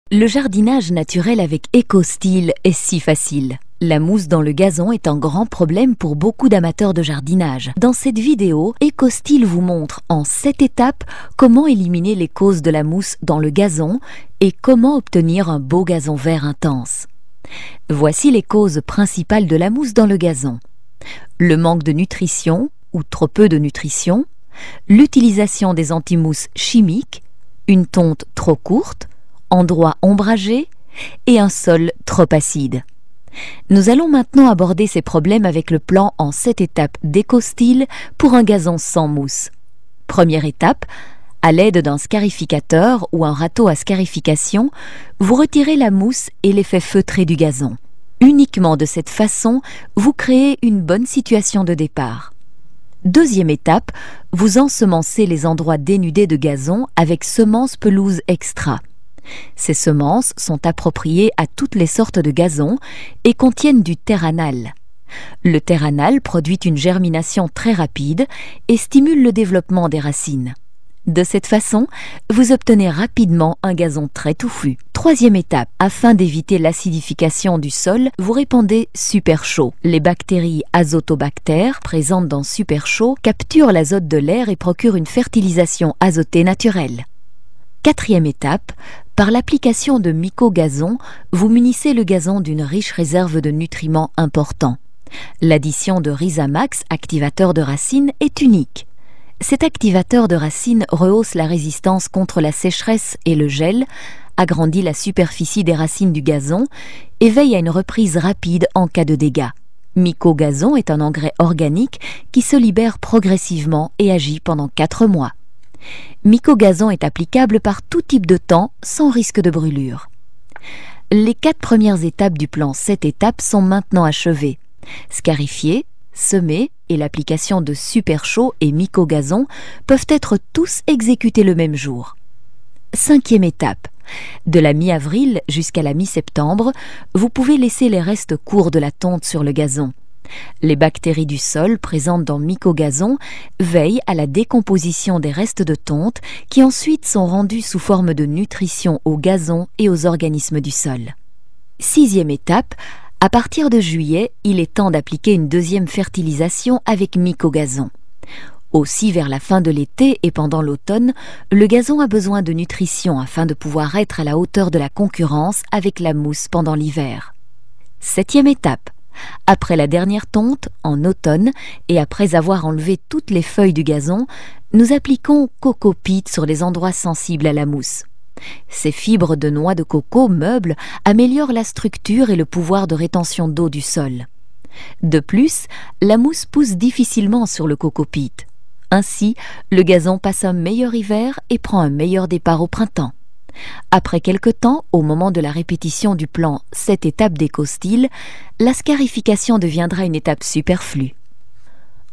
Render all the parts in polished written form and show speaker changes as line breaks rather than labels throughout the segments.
Le jardinage naturel avec EcoStyle est si facile. La mousse dans le gazon est un grand problème pour beaucoup d'amateurs de jardinage. Dans cette vidéo, EcoStyle vous montre en 7 étapes comment éliminer les causes de la mousse dans le gazon et comment obtenir un beau gazon vert intense. Voici les causes principales de la mousse dans le gazon. Le manque de nutrition ou trop peu de nutrition, l'utilisation des antimousses chimiques, une tonte trop courte, endroits ombragés et un sol trop acide. Nous allons maintenant aborder ces problèmes avec le plan en 7 étapes d'EcoStyle pour un gazon sans mousse. Première étape, à l'aide d'un scarificateur ou un râteau à scarification, vous retirez la mousse et l'effet feutré du gazon. Uniquement de cette façon, vous créez une bonne situation de départ. Deuxième étape, vous ensemencez les endroits dénudés de gazon avec semences pelouse extra. Ces semences sont appropriées à toutes les sortes de gazon et contiennent du terranal. Le terranal produit une germination très rapide et stimule le développement des racines. De cette façon, vous obtenez rapidement un gazon très touffu. Troisième étape, afin d'éviter l'acidification du sol, vous répandez super chaud. Les bactéries azotobactères présentes dans super chaud capturent l'azote de l'air et procurent une fertilisation azotée naturelle. Quatrième étape, par l'application de mycogazon, vous munissez le gazon d'une riche réserve de nutriments importants. L'addition de Rhizamax, activateur de racines, est unique. Cet activateur de racines rehausse la résistance contre la sécheresse et le gel, agrandit la superficie des racines du gazon et veille à une reprise rapide en cas de dégâts. Mycogazon est un engrais organique qui se libère progressivement et agit pendant 4 mois. Mycogazon est applicable par tout type de temps sans risque de brûlure. Les 4 premières étapes du plan 7 étapes sont maintenant achevées. Scarifier, semer et l'application de super chaud et mycogazon peuvent être tous exécutés le même jour. Cinquième étape. De la mi-avril jusqu'à la mi-septembre, vous pouvez laisser les restes courts de la tonte sur le gazon. Les bactéries du sol présentes dans mycogazon veillent à la décomposition des restes de tonte qui ensuite sont rendus sous forme de nutrition au gazon et aux organismes du sol. Sixième étape, à partir de juillet, il est temps d'appliquer une deuxième fertilisation avec mycogazon. Aussi, vers la fin de l'été et pendant l'automne, le gazon a besoin de nutrition afin de pouvoir être à la hauteur de la concurrence avec la mousse pendant l'hiver. Septième étape. Après la dernière tonte, en automne, et après avoir enlevé toutes les feuilles du gazon, nous appliquons Coco Peat sur les endroits sensibles à la mousse. Ces fibres de noix de coco meubles améliorent la structure et le pouvoir de rétention d'eau du sol. De plus, la mousse pousse difficilement sur le Coco Peat. Ainsi, le gazon passe un meilleur hiver et prend un meilleur départ au printemps. Après quelque temps, au moment de la répétition du plan 7 étapes d'EcoStyle, la scarification deviendra une étape superflue.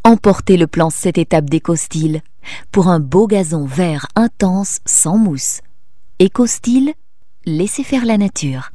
Emportez le plan 7 étapes d'EcoStyle pour un beau gazon vert intense sans mousse. EcoStyle, laissez faire la nature.